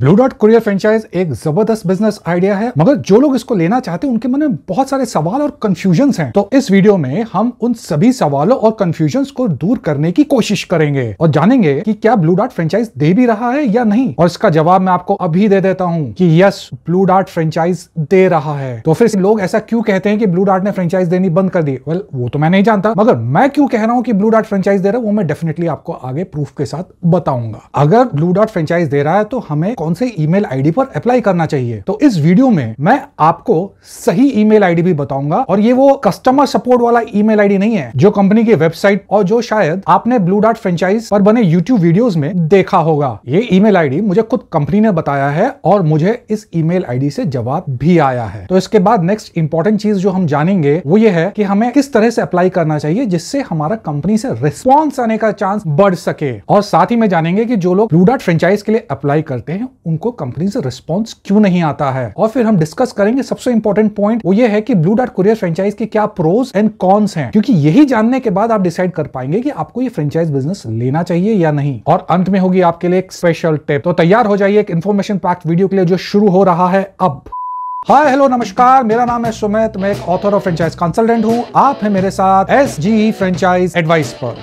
Blue डॉट courier franchise एक जबरदस्त बिजनेस आइडिया है, मगर जो लोग इसको लेना चाहते हैं उनके मन में बहुत सारे सवाल और कंफ्यूजन्स हैं। तो इस वीडियो में हम उन सभी सवालों और कंफ्यूजन्स को दूर करने की कोशिश करेंगे और जानेंगे कि क्या ब्लू डॉट फ्रेंचाइज दे भी रहा है या नहीं। और इसका जवाब मैं आपको अभी दे देता हूं कि यस, ब्लू डॉट फ्रेंचाइज दे रहा है। तो फिर लोग ऐसा क्यों कहते हैं कि ब्लू डॉट ने फ्रेंचाइज देनी बंद कर दी? वेल, वो तो मैं नहीं जानता, मगर मैं क्यों कह रहा हूं कि ब्लू डॉट फ्रेंचाइज दे रहा है वो मैं डेफिनेटली आपको आगे प्रूफ के साथ बताऊंगा। अगर ब्लू डॉट फ्रेंचाइज दे रहा है तो हमें कौन से ईमेल आईडी पर अप्लाई करना चाहिए। तो इस वीडियो में मैं आपको सही ईमेल आईडी भी बताऊंगा, और ये वो कस्टमर सपोर्ट वाला ईमेल आईडी नहीं है जो कंपनी की वेबसाइट और जो शायद आपने ब्लू डॉट फ्रेंचाइज पर बने यूट्यूब वीडियोस में देखा होगा। ये ईमेल आईडी मुझे खुद कंपनी ने बताया है और मुझे इस ईमेल आईडी से जवाब भी आया है। तो इसके बाद नेक्स्ट इंपॉर्टेंट चीज जो हम जानेंगे वो ये है कि हमें किस तरह से अप्लाई करना चाहिए जिससे हमारा कंपनी से रिस्पॉन्स आने का चांस बढ़ सके। और साथ ही में जानेंगे कि जो लोग ब्लू डॉट फ्रेंचाइज के लिए अप्लाई करते हैं उनको कंपनी से रिस्पॉन्स क्यों नहीं आता है। और फिर हम डिस्कस करेंगे सबसे इंपॉर्टेंट पॉइंट, वो ये है कि ब्लू डॉट कुरियर फ्रेंचाइज के क्या प्रोज एंड कॉन्स हैं, क्योंकि यही जानने के बाद आप डिसाइड कर पाएंगे कि आपको ये फ्रेंचाइज बिजनेस लेना चाहिए या नहीं। और अंत में होगी आपके लिए एक स्पेशल टिप। तो तैयार हो जाइए एक इंफॉर्मेशन पैक्ड वीडियो के लिए जो शुरू हो रहा है अब। हाय हेलो नमस्कार, मेरा नाम है सुमित, मैं एक ऑथर और फ्रेंचाइज कंसल्टेंट हूं। आप हैं मेरे साथ SGE फ्रेंचाइज एडवाइस पर।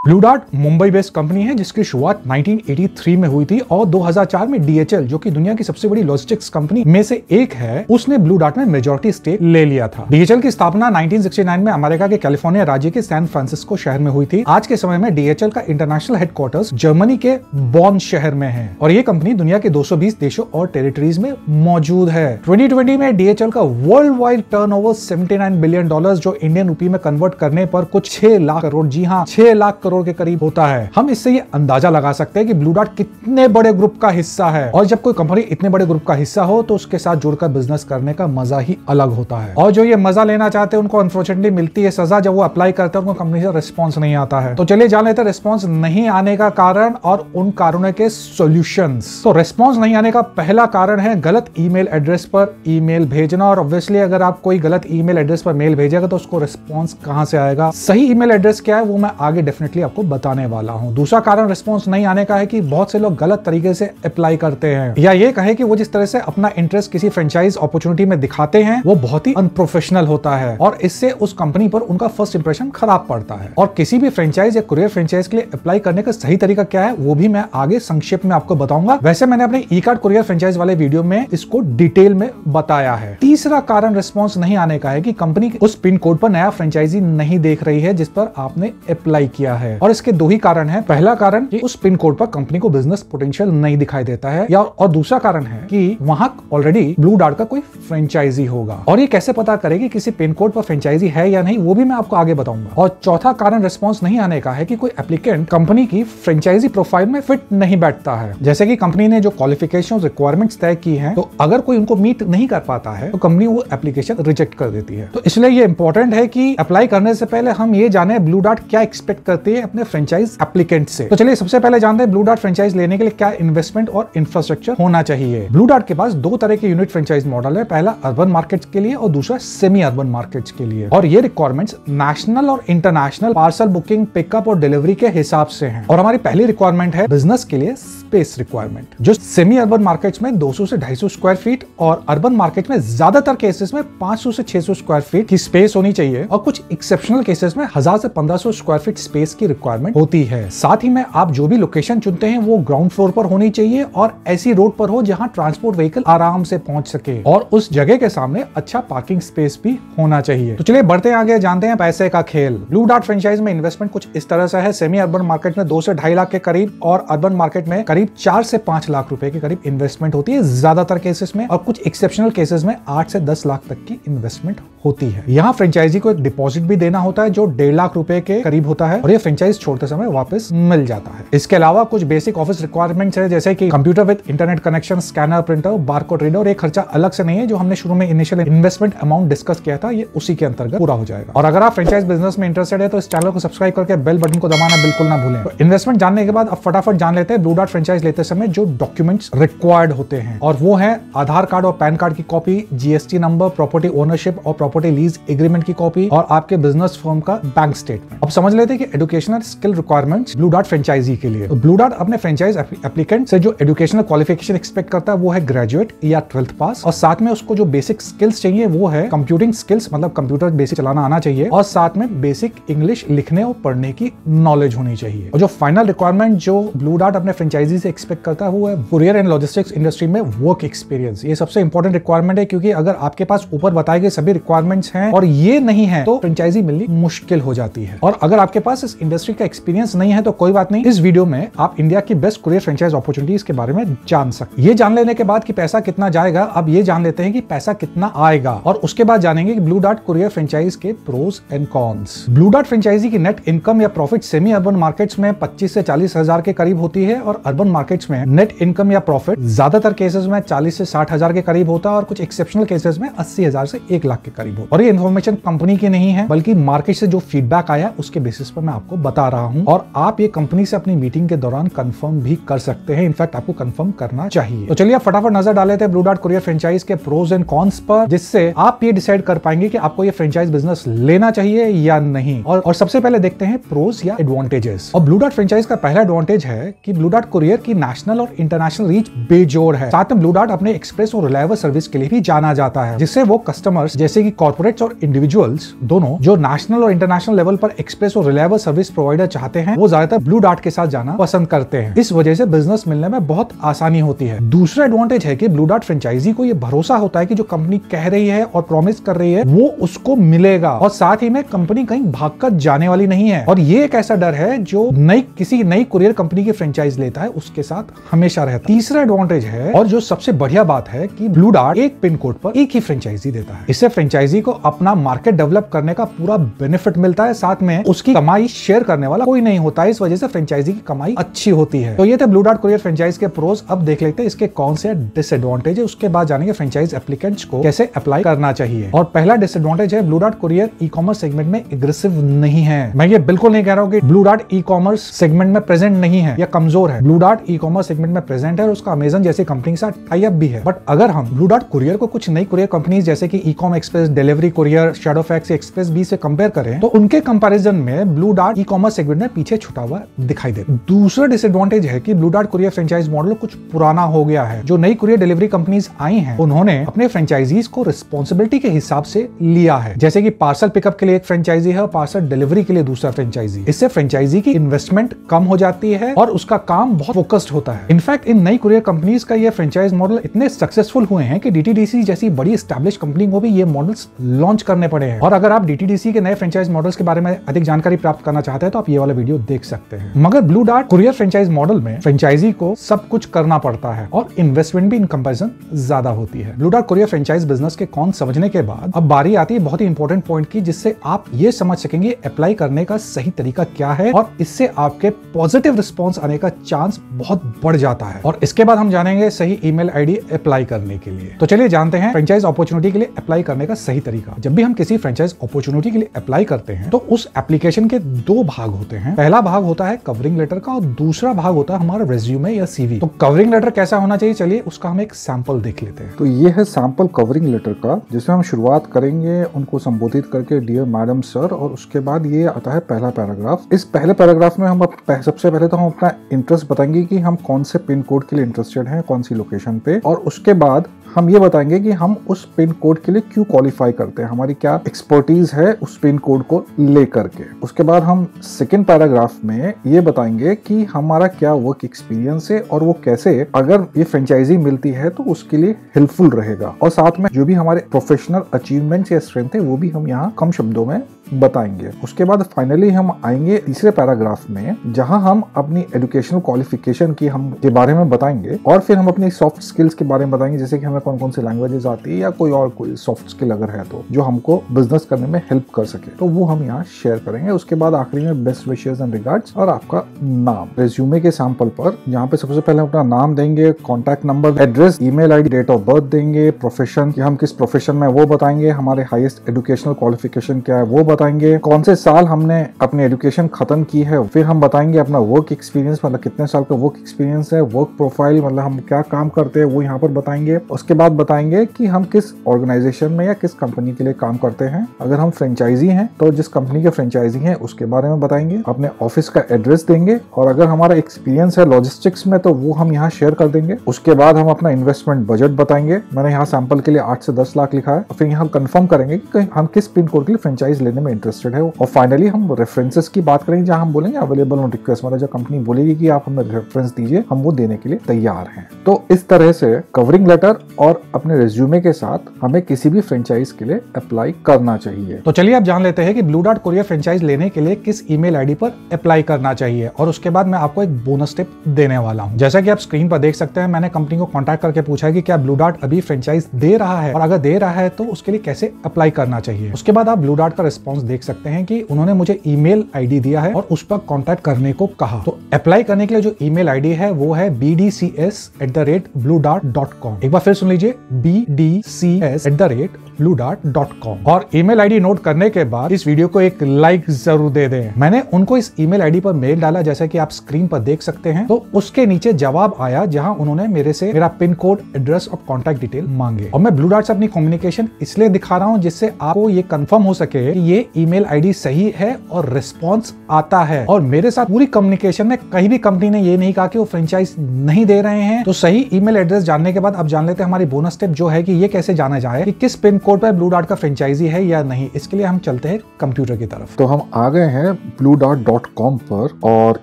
Blue dot Mumbai based company है जिसकी शुरुआत 1983 में हुई थी और 2004 में DHL, जो कि दुनिया की सबसे बड़ी लॉजिस्टिक्स कंपनी में से एक है, उसने ब्लू डॉट में मेजॉरिटी स्टेक ले लिया था। DHL की स्थापना 1969 में अमेरिका के कैलिफोर्निया राज्य के सैन फ्रांसिस्को शहर में हुई थी। आज के समय में DHL का इंटरनेशनल हेडक्वार्टर्स जर्मनी के बॉन शहर में है और ये कंपनी दुनिया के 220 देशों और टेरिटरीज में मौजूद है। 2020 में DHL का वर्ल्ड वाइड टर्नओवर $79 बिलियन, जो इंडियन रूपी में कन्वर्ट करने पर कुछ 6 लाख करोड़, जी हाँ 6 लाख करोड़ के करीब होता है। हम इससे ये अंदाजा लगा सकते हैं कि ब्लू डॉट कितने बड़े ग्रुप का हिस्सा है। और जब कोई कंपनी इतने बड़े ग्रुप का हिस्सा हो तो उसके साथ जुड़कर बिजनेस करने का मजा ही अलग होता है। और जो ये मजा लेना चाहते हैं उनको अनफॉर्चुनेटली मिलती है सजा जब वो अप्लाई करते हैं, उनको कंपनी से रिस्पॉन्स नहीं आता है। तो चलिए जान लेते हैं रिस्पॉन्स नहीं आने का कारण और उन कारणों के सॉल्यूशंस। तो रिस्पॉन्स नहीं आने का पहला कारण है गलत ईमेल एड्रेस पर ईमेल भेजना। और ऑब्वियसली अगर आप कोई गलत ईमेल एड्रेस पर मेल भेजेगा तो उसको रिस्पॉन्स कहां से आएगा? सही ईमेल एड्रेस क्या है वो मैं आगे डेफिनेटली आपको बताने वाला हूं। दूसरा कारण रिस्पांस नहीं आने का है कि बहुत से लोग गलत तरीके से अप्लाई करते हैं, या ये कहे कि वो जिस तरह से अपना इंटरेस्ट किसी फ्रेंचाइज अपॉर्चुनिटी में दिखाते हैं वो बहुत ही अनप्रोफेशनल होता है और इससे उस कंपनी पर उनका फर्स्ट इंप्रेशन खराब पड़ता है। और किसी भी फ्रेंचाइज या कुरियर फ्रेंचाइज के लिए अप्लाई करने का सही तरीका क्या है वो भी मैं आगे संक्षेप में आपको बताऊंगा। वैसे मैंने अपने ई कार्ड कुरियर फ्रेंचाइज वाले वीडियो में इसको डिटेल में बताया है। तीसरा कारण रिस्पॉन्स नहीं आने का है कि कंपनी उस पिन कोड पर नया फ्रेंचाइजी नहीं देख रही है जिस पर आपने अप्लाई किया है। और इसके दो ही कारण है। पहला कारण कि उस पिन कोड पर कंपनी को बिजनेस पोटेंशियल नहीं दिखाई देता है, या और दूसरा कारण है कि वहां ऑलरेडी ब्लू डॉट का कोई फ्रेंचाइजी होगा। और ये कैसे पता करे कि किसी पिन कोड पर फ्रेंचाइजी है या नहीं वो भी मैं आपको आगे बताऊंगा। और चौथा कारण रिस्पॉन्स नहीं आने का है कि कोई एप्लीकेंट कंपनी की फ्रेंचाइजी प्रोफाइल में फिट नहीं बैठता है। जैसे कि कंपनी ने जो क्वालिफिकेशन रिक्वायरमेंट्स तय की है, तो अगर कोई उनको मीट नहीं कर पाता है तो कंपनी वो एप्लीकेशन रिजेक्ट कर देती है। तो इसलिए ये इंपॉर्टेंट है कि अप्लाई करने से पहले हम ये जाने ब्लू डॉट क्या एक्सपेक्ट करती है अपने फ्रेंचाइज एप्लीकेंट से। तो चलिए सबसे पहले जानते हैं ब्लू डॉट फ्रेंचाइज लेने के लिए क्या इन्वेस्टमेंट और इंफ्रास्ट्रक्चर होना चाहिए। ब्लू डॉट के पास दो तरह के यूनिट फ्रेंचाइज मॉडल है, पहला अर्बन मार्केट्स के लिए और दूसरा सेमी अर्बन मार्केट्स के लिए। और ये रिक्वायरमेंट्स नेशनल और इंटरनेशनल पार्सल बुकिंग, पिकअप और डिलीवरी के हिसाब से हैं। और हमारी पहली रिक्वायरमेंट है बिजनेस के लिए स्पेस रिक्वायरमेंट, जो सेमी अर्बन मार्केट्स में 200 से 250 स्क्वायर फीट और अर्बन मार्केट में ज्यादातर केसेस में 500 से 600 स्क्वायर फीट की स्पेस होनी चाहिए। और कुछ एक्सेप्शनल केसेस में 1000 से 1500 स्क्वायर फीट स्पेस की रिक्वायरमेंट होती है। साथ ही में आप जो भी लोकेशन चुनते हैं वो ग्राउंड फ्लोर पर होनी चाहिए और ऐसी रोड पर हो जहां ट्रांसपोर्ट व्हीकल आराम से पहुंच सके, और उस जगह के सामने अच्छा पार्किंग स्पेस भी होना चाहिए। तो चलिए बढ़ते आगे, जानते हैं पैसे का खेल। ब्लू डॉट फ्रेंचाइज में इन्वेस्टमेंट कुछ इस तरह से है। सेमी अर्बन मार्केट में 2 से 2.5 लाख के करीब और अर्बन मार्केट में करीब 4 से 5 लाख रुपए के करीब इन्वेस्टमेंट होती है ज्यादातर केसेस में, और कुछ एक्सेप्शनल केसेस में 8 से 10 लाख तक की इन्वेस्टमेंट होती है। यहाँ फ्रेंचाइजी को एक डिपॉजिट भी देना होता है जो 1.5 लाख रुपए के करीब होता है, और ये फ्रेंचाइज छोड़ते समय वापस मिल जाता है। इसके अलावा कुछ बेसिक ऑफिस रिक्वायरमेंट्स है, जैसे कि computer with internet connection, scanner, printer, barcode reader. एक खर्चा अलग से नहीं है, जो हमने शुरू में इनिशियल इन्वेस्टमेंट अमाउंट डिस्कस किया था, ये उसी के अंतर्गत पूरा हो जाएगा। और अगर आप फ्रेंचाइज बिजनेस में इंटरेस्टेड है तो इस चैनल को सब्सक्राइब करके बेल बटन को दबाना बिल्कुल ना भूलें। तो इन्वेस्टमेंट जानने के बाद अब फटाफट जान लेते हैं ब्लू डॉट फ्रेंचाइज लेते समय जो डॉक्यूमेंट्स रिक्वायर्ड होते हैं, और वो है आधार कार्ड और पैन कार्ड की copy, GST number, property ownership और प्रॉपर्टी लीज एग्रीमेंट की कॉपी, और आपके बिजनेस फर्म का बैंक स्टेटमेंट। अब समझ लेते हैं कि education educational skill requirements Blue डॉट फ्रेंचाइजी के लिए। तो ब्लू डॉट अपने फ्रेंचाइज एप्लीकेंट से जो एजुकेशनल क्वालिफिकेशन एक्सपेक्ट करता है वो है ग्रेजुएट या 12th पास, और साथ में उसको जो बेसिक स्किल्स चाहिए वो है कंप्यूटिंग स्किल्स, मतलब कंप्यूटर बेसिक चलाना आना चाहिए, और साथ में बेसिक इंग्लिश लिखने और पढ़ने की नॉलेज होनी चाहिए। और जो फाइनल रिक्वायरमेंट जो ब्लू डॉट अपने फ्रेंचाइजी से एक्सपेक्ट करता है वो है कुरियर एंड लॉजिस्टिक्स इंडस्ट्री में वर्क एक्सपीरियंस। ये सबसे इंपॉर्टेंट रिक्वायरमेंट है, क्योंकि अगर आपके पास ऊपर बताए गए सभी रिक्वायरमेंट्स हैं और ये नहीं है तो फ्रेंचाइजी मिलनी मुश्किल हो जाती है। और अगर आपके पास इस इंडस्ट्री का एक्सपीरियंस नहीं है तो कोई बात नहीं, इस वीडियो में आप इंडिया की बेस्ट कुरियर फ्रेंचाइज अपॉर्चुनिटीज के बारे में जान सकते। ये जान लेने के बाद कि पैसा कितना जाएगा, अब ये जान लेते हैं कि पैसा कितना आएगा, और उसके बाद जानेंगे कि ब्लू डॉट कुरियर फ्रेंचाइज के प्रोज एंड कॉन्स। ब्लू डॉट फ्रेंचाइजी की नेट इनकम या प्रॉफिट सेमी अर्बन मार्केट्स में 25 से 40 हजार के करीब होती है, और अर्बन मार्केट्स में नेट इनकम या प्रॉफिट ज्यादातर केसेस में 40 से 60 हजार के करीब होता है, और कुछ एक्सेप्शनल केसेस में 80 हजार से 1 लाख के करीब होता है। और ये इन्फॉर्मेशन कंपनी की नहीं है, बल्कि मार्केट से जो फीडबैक आया उसके बेसिस पर मैं आपको बता रहा हूं, और आप ये कंपनी से अपनी मीटिंग के दौरान कंफर्म भी कर सकते हैं। इनफैक्ट आपको कंफर्म करना चाहिए। तो चलिए फटाफट नजर डाल लेते हैं ब्लू डॉट कुरियर फ्रेंचाइज के प्रोज एंड कॉन्स पर, जिससे आप ये डिसाइड कर पाएंगे कि आपको ये फ्रेंचाइज बिजनेस लेना चाहिए या नहीं। और सबसे पहले देखते हैं प्रोज या एडवांटेजेस। और ब्लू डॉट फ्रेंचाइज का पहला एडवांटेज है कि ब्लू डॉट कुरियर की नेशनल और इंटरनेशनल रीच बेजोड़ है। साथ में ब्लू डॉट अपने एक्सप्रेस और रिलायबल सर्विस के लिए भी जाना जाता है, जिससे वो कस्टमर्स जैसे कि कॉर्पोरेट्स और इंडिविजुअल्स दोनों जो नेशनल और इंटरनेशनल लेवल पर एक्सप्रेस और रिलायबल सर्विस प्रोवाइडर चाहते हैं, वो ज्यादातर ब्लू डॉट के साथ जाना पसंद करते हैं। इस वजह से बिजनेस मिलने में बहुत आसानी होती है। दूसरा एडवांटेज है कि ब्लू डॉट फ्रेंचाइजी को ये भरोसा होता है कि जो कंपनी कह रही है और प्रॉमिस कर रही है वो उसको मिलेगा, और साथ ही में कंपनी कहीं भागकर जाने वाली नहीं है। और ये एक ऐसा डर है जो किसी नई कुरियर कंपनी की फ्रेंचाइज लेता है उसके साथ हमेशा रहता है। तीसरा एडवांटेज है, और जो सबसे बढ़िया बात है, कि ब्लू डॉट एक पिन कोड पर एक ही फ्रेंचाइजी देता है। इससे फ्रेंचाइजी को अपना मार्केट डेवलप करने का पूरा बेनिफिट मिलता है, साथ में उसकी कमाई शेयर करने वाला कोई नहीं होता है। इस वजह से फ्रेंचाइजी की कमाई अच्छी होती है। तो ये थे ब्लू डॉट कुरियर फ्रेंचाइज के प्रोज। अब देख लेते हैं इसके कौन से डिसएडवांटेज है, उसके बाद जानेंगे फ्रेंचाइज एप्लीकेंट्स को कैसे अप्लाई करना चाहिए। और पहला डिसएडवांटेज है, ब्लू डॉट कुरियर ई कॉमर्स सेगमेंट में एग्रेसिव नहीं है। मैं ये बिल्कुल नहीं कह रहा हूं कि ब्लू डॉट ई कॉमर्स सेगमेंट में प्रेजेंट नहीं है या कमजोर है। ब्लू डॉट ई कॉमर्स सेगमेंट में प्रेजेंट है और उसका अमेजन जैसी कंपनी के साथ टाई अप भी है। बट अगर हम ब्लू डॉट कुरियर को कुछ नई कुरियर कंपनीज जैसे कि e com express, Delhivery courier, Shadowfax, Xpressbees से कंपेयर करें तो उनके कंपैरिजन में ब्लू डॉट ई कॉमर्स सेगमेंट में पीछे छुटा हुआ दिखाई दे। दूसरा डिसएडवांटेज है कि ब्लू डॉट कुरियर फ्रेंचाइज मॉडल कुछ पुराना हो गया है। जो नई कुरियर डिलीवरी कंपनीज आई हैं उन्होंने अपने फ्रेंचाइजीज को रिस्पॉन्सिबिलिटी के हिसाब से लिया है, जैसे कि पार्सल पिकअप के लिए एक फ्रेंचाइजी है और पार्सल डिलीवरी के लिए दूसरा फ्रेंचाइजी। इससे फ्रेंचाइजी की इन्वेस्टमेंट कम हो जाती है और उसका काम बहुत फोकस्ड होता है। इनफैक्ट इन नई कुरियर कंपनीज का ये फ्रेंचाइज मॉडल इतने सक्सेसफुल हुए हैं कि डीटीडीसी जैसी बड़ी एस्टैब्लिश कंपनी को भी ये मॉडल्स लॉन्च करने पड़े हैं। और अगर आप डीटीडीसी के नए फ्रेंचाइज मॉडल्स के बारे में अधिक जानकारी प्राप्त करना चाहते हैं तो आप ये वाला वीडियो देख सकते हैं। मगर ब्लू डॉट कुरियर फ्रेंचाइज मॉडल में फ्रेंचाइजी को सब कुछ करना पड़ता है और इन्वेस्टमेंट भी इन कंपैरिजन ज्यादा होती है। ब्लू डॉट कुरियर फ्रेंचाइज बिजनेस के कौन समझने के बाद अब बारी आती है बहुत ही इंपॉर्टेंट पॉइंट की, जिससे आप ये समझ सकेंगे अप्लाई करने का सही तरीका क्या है और इससे आपके पॉजिटिव रिस्पॉन्स आने का चांस बहुत बढ़ जाता है। और इसके बाद हम जानेंगे सही ईमेल आईडी अप्लाई करने के लिए। तो चलिए जानते हैं फ्रेंचाइज अपॉर्चुनिटी के लिए अप्लाई करने का सही तरीका। जब भी हम किसी फ्रेंचाइज अपॉर्चुनिटी के लिए अप्लाई करते हैं तो उस एप्लीकेशन के दो भाग होते हैं। पहला भाग होता है कवरिंग लेटर का और दूसरा भाग होता है हमारा रेज्यूमे या सीवी। तो कवरिंग लेटर कैसा होना चाहिए, चलिए उसका हम एक सैंपल देख लेते हैं। तो ये है सैंपल कवरिंग लेटर का, जिसमें हम शुरुआत करेंगे उनको संबोधित करके डियर मैडम सर, और उसके बाद ये आता है पहला पैराग्राफ। इस पहले पैराग्राफ में हम सबसे पहले तो हम अपना इंटरेस्ट बताएंगे कि हम कौन से पिन कोड के लिए इंटरेस्टेड हैं, कौन सी लोकेशन पे, और उसके बाद हम ये बताएंगे कि हम उस पिन कोड के लिए क्यों क्वालिफाई करते हैं, हमारी क्या एक्सपर्टीज है उस पिन कोड को लेकर के। उसके बाद हम सेकेंड पैराग्राफ में ये बताएंगे कि हमारा क्या वर्क एक्सपीरियंस है और वो कैसे अगर ये फ्रेंचाइजी मिलती है तो उसके लिए हेल्पफुल रहेगा, और साथ में जो भी हमारे प्रोफेशनल अचीवमेंट्स या स्ट्रेंथ है वो भी हम यहाँ कम शब्दों में बताएंगे। उसके बाद फाइनली हम आएंगे तीसरे पैराग्राफ में, जहां हम अपनी एजुकेशनल क्वालिफिकेशन की हम के बारे में बताएंगे, और फिर हम अपनी सॉफ्ट स्किल्स के बारे में बताएंगे, जैसे कि हमें कौन कौन सी लैंग्वेजेस आती है या कोई सॉफ्ट स्किल अगर है तो जो हमको बिजनेस करने में हेल्प कर सके, तो वो हम यहाँ शेयर करेंगे। उसके बाद आखिरी में बेस्ट विशेस एंड रिगार्ड्स और आपका नाम। रेज्यूमे के सैंपल पर यहाँ पे सबसे पहले अपना नाम देंगे, contact number, address, email ID, date of birth देंगे, प्रोफेशन कि हम किस प्रोफेशन में वो बताएंगे, हमारे हाईएस्ट एजुकेशनल क्वालिफिकेशन क्या है वो बताएंगे, कौन से साल हमने अपनी एजुकेशन खत्म की है, फिर हम बताएंगे अपना वर्क एक्सपीरियंस, मतलब कितने साल का वर्क एक्सपीरियंस है, वर्क प्रोफाइल मतलब हम क्या काम करते हैं वो यहाँ पर बताएंगे। उसके बाद बताएंगे कि हम किस ऑर्गेनाइजेशन में या किस कंपनी के लिए काम करते हैं। अगर हम फ्रेंचाइजी हैं तो जिस कंपनी के फ्रेंचाइजी हैं उसके बारे में बताएंगे, अपने ऑफिस का एड्रेस देंगे और अगर हमारा एक्सपीरियंस है लॉजिस्टिक्स में तो वो हम यहाँ शेयर कर देंगे। उसके बाद हम अपना इन्वेस्टमेंट बजट बताएंगे। मैंने यहाँ सैंपल के लिए 8 से 10 लाख लिखा है। फिर यहाँ कंफर्म करेंगे कि हम किस पिन कोड के लिए फ्रेंचाइज लेने में इंटरेस्टेड है और फाइनली हम रेफरेंसेस की बात करेंगे, जहाँ हम बोलेंगे अवेलेबल ऑन रिक्वेस्ट, मतलब जब कंपनी बोलेगी कि आप हमें रेफरेंस दीजिए, हम वो देने के लिए तैयार हैं। तो इस तरह से कवरिंग लेटर और अपने रिज्यूमे के साथ हमें किसी भी फ्रेंचाइज के लिए अप्लाई करना चाहिए। तो चलिए आप जान लेते हैं कि ब्लू डार्ट कोरियर फ्रेंचाइज लेने के लिए किस ईमेल आईडी पर अप्लाई करना चाहिए और उसके बाद मैं आपको एक बोनस टिप देने वाला हूं। जैसा कि आप स्क्रीन पर देख सकते हैं, मैंने कंपनी को कांटेक्ट करके पूछा है कि क्या ब्लू डार्ट अभी फ्रेंचाइज दे रहा है और अगर दे रहा है तो उसके लिए कैसे अप्लाई करना चाहिए। उसके बाद आप ब्लू डार्ट का रिस्पॉन्स देख सकते हैं कि उन्होंने मुझे ईमेल आईडी दिया है और उस पर कॉन्टैक्ट करने को कहा। तो अप्लाई करने के लिए जो ईमेल आईडी है वो है bdcs@bluedart.com। एक बार फिर सुन लीजिए, bdcs@bluedart.com। और ईमेल आईडी नोट करने के बाद इस वीडियो को एक लाइक जरूर दे दें। मैंने उनको इस ईमेल आईडी पर मेल डाला, जैसा कि आप स्क्रीन पर देख सकते हैं। तो उसके नीचे जवाब आया जहां उन्होंने मेरे से मेरा पिन कोड, एड्रेस और कॉन्टैक्ट डिटेल मांगे। और मैं ब्लू डार्ट से अपनी कम्युनिकेशन इसलिए दिखा रहा हूं जिससे आपको ये कंफर्म हो सके कि ये ईमेल आईडी सही है और रिस्पॉन्स आता है। और मेरे साथ पूरी कम्युनिकेशन में कहीं भी कंपनी ने ये नहीं कहा कि वो फ्रेंचाइज नहीं दे रहे हैं। तो सही ईमेल एड्रेस जानने के बाद अब जान लेते हैं हमारी बोनस टिप जो है कि ये कैसे जाना जाए कि किस पिन कोड पर ब्लू डार्ट का फ्रेंचाइजी है या नहीं। इसके लिए हम चलते हैं कंप्यूटर की तरफ। तो हम आ गए हैं bluedart.com पर और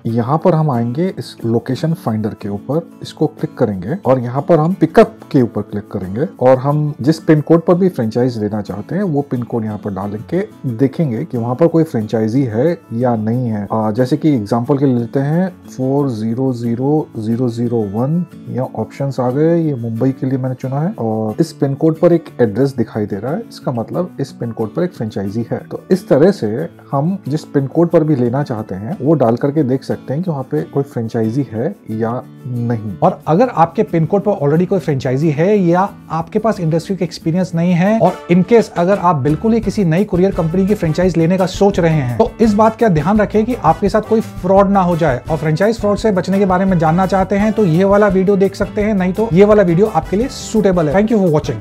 यहाँ पर हम आएंगे इस लोकेशन फाइंडर के ऊपर, इसको क्लिक करेंगे और यहाँ पर हम पिकअप के ऊपर क्लिक करेंगे और हम जिस पिन कोड पर भी फ्रेंचाइज लेना चाहते हैं वो पिन कोड यहाँ पर डाल के देखेंगे कि वहाँ पर कोई फ्रेंचाइजी है या नहीं है। जैसे कि एग्जांपल के लिए लेते हैं 400001, यहाँ ऑप्शंस आ गए। ये मुंबई के लिए मैंने चुना है और इस पिन कोड पर एक एड्रेस दिखाई दे रहा है, इसका मतलब इस पिन कोड पर एक फ्रेंचाइजी है। तो इस तरह से हम जिस पिन कोड पर भी लेना चाहते हैं वो डाल करके देख सकते हैं कि वहाँ पे कोई फ्रेंचाइजी है या नहीं। और अगर आपके पिन कोड पर ऑलरेडी कोई फ्रेंचाइजी है या आपके पास इंडस्ट्री का एक्सपीरियंस नहीं है और इनकेस अगर आप बिल्कुल ही किसी नई कुरियर कंपनी की फ्रेंचाइज लेने का सोच रहे हैं तो इस बात का ध्यान रखें कि आपके साथ कोई फ्रॉड ना हो जाए। और फ्रेंचाइज फ्रॉड से बचने के बारे में जानना चाहते हैं तो ये वाला वीडियो देख सकते हैं, नहीं तो ये वाला वीडियो आपके लिए सूटेबल है। Thank you for watching.